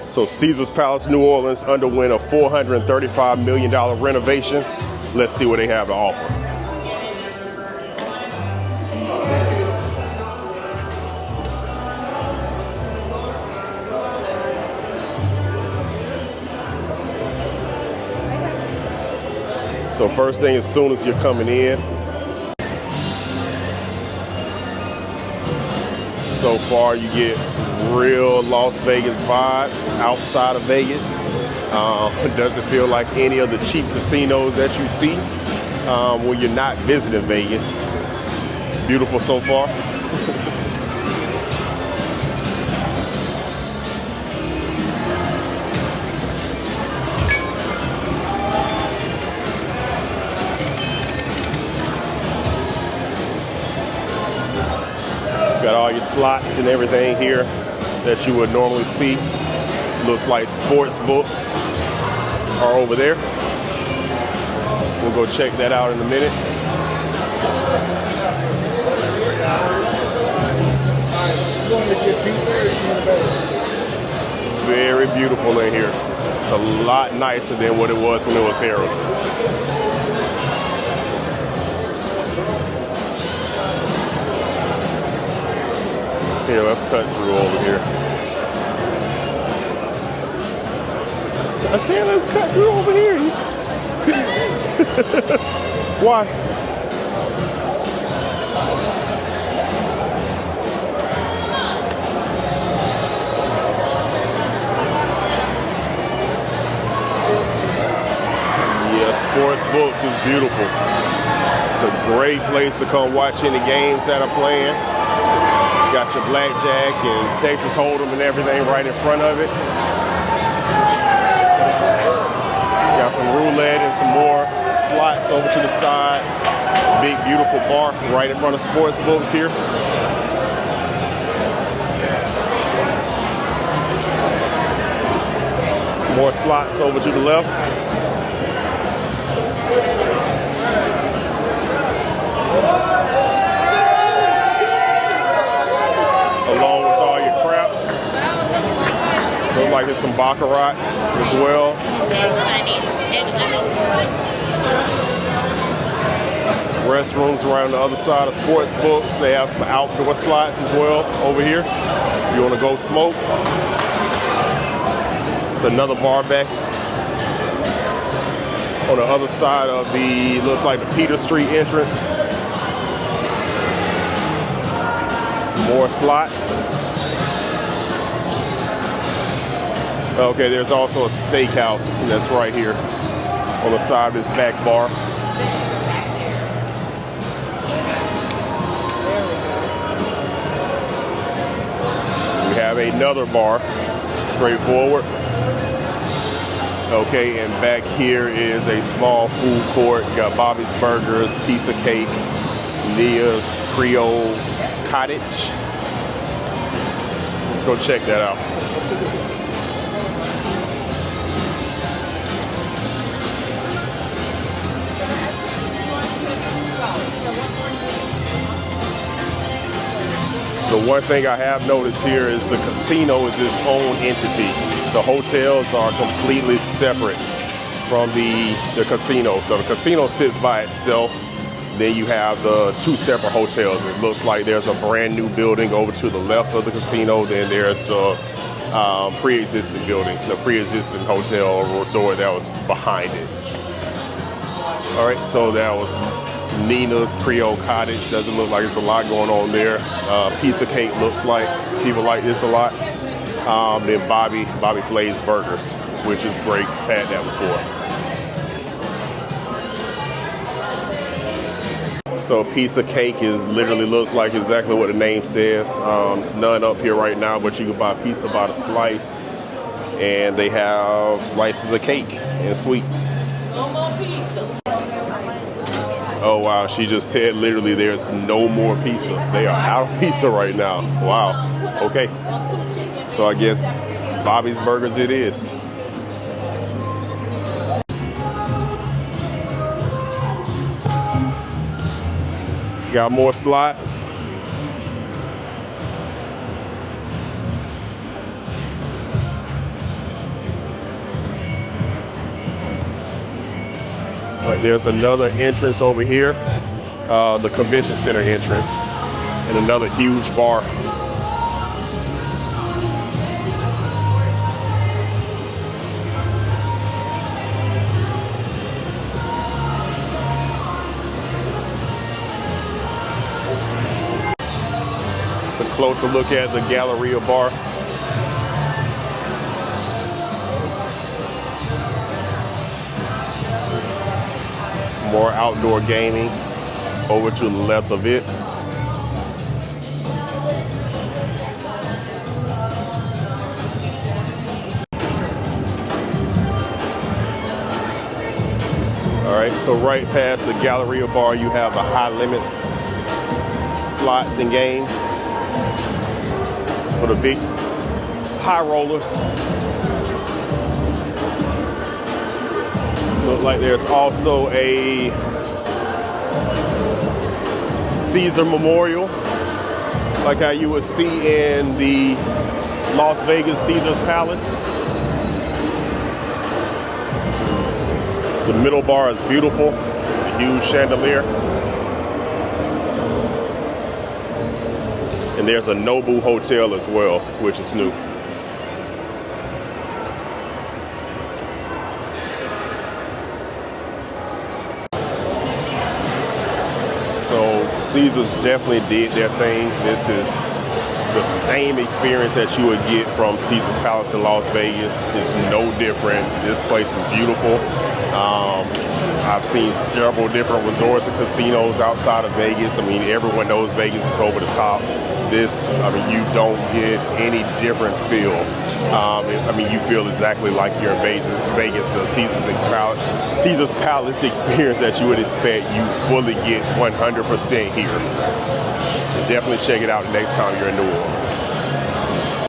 So Caesar's Palace, New Orleans underwent a $435 million renovation. Let's see what they have to offer. So first thing, as soon as you're coming in, so far you get real Las Vegas vibes outside of Vegas. It doesn't feel like any of the cheap casinos that you see when you're not visiting Vegas. Beautiful so far. Got all your slots and everything here that you would normally see. Looks like sports books are over there. We'll go check that out in a minute. Very beautiful in here. It's a lot nicer than what it was when it was Harrah's. Here, let's cut through over here. I said let's cut through over here. Why? Yeah, sports books is beautiful. It's a great place to come watch any games that are playing. Got your blackjack and Texas Hold'em and everything right in front of it. Got some roulette and some more slots over to the side. Big, beautiful bar right in front of sports books here. More slots over to the left. Along with all your craps. Looks like there's some baccarat as well. Restrooms around the other side of sports books. They have some outdoor slots as well over here. If you want to go smoke. It's another bar back on the other side of the, looks like the Peter Street entrance. More slots. Okay, there's also a steakhouse, and that's right here on the side of this back bar. We have another bar, straightforward. Okay, and back here is a small food court. You got Bobby's Burgers, Piece of Cake, Leah's Creole Cottage. Let's go check that out. The one thing I have noticed here is the casino is its own entity. The hotels are completely separate from the casino. So the casino sits by itself. Then you have the two separate hotels. It looks like there's a brand new building over to the left of the casino. Then there's the pre-existing building, the pre-existing hotel or resort that was behind it. All right, so that was Nina's Creole Cottage. Doesn't look like there's a lot going on there. Piece of Cake looks like people like this a lot. Then Bobby Flay's Burgers, which is great. Had that before. So Piece of Cake is literally looks like exactly what the name says. It's none up here right now, but you can buy pizza by the slice. And they have slices of cake and sweets. No more pizza. Oh wow, she just said literally there's no more pizza. They are out of pizza right now. Wow. Okay. So I guess Bobby's Burgers it is. Got more slots. But there's another entrance over here, the convention center entrance, and another huge bar. It's a closer look at the Galleria bar. More outdoor gaming over to the left of it. All right, so right past the Galleria bar, you have the high limit slots and games for the big high rollers. Look like there's also a Ceasar Memorial, like how you would see in the Las Vegas Caesar's Palace. The middle bar is beautiful. It's a huge chandelier. And there's a Nobu Hotel as well, which is new. So Caesars definitely did their thing. This is the same experience that you would get from Caesar's Palace in Las Vegas. It's no different. This place is beautiful. I've seen several different resorts and casinos outside of Vegas. I mean, everyone knows Vegas is over the top. This, I mean, you don't get any different feel. I mean, you feel exactly like you're in Vegas. The Caesar's Palace experience that you would expect, you fully get 100% here. Definitely check it out next time you're in New Orleans.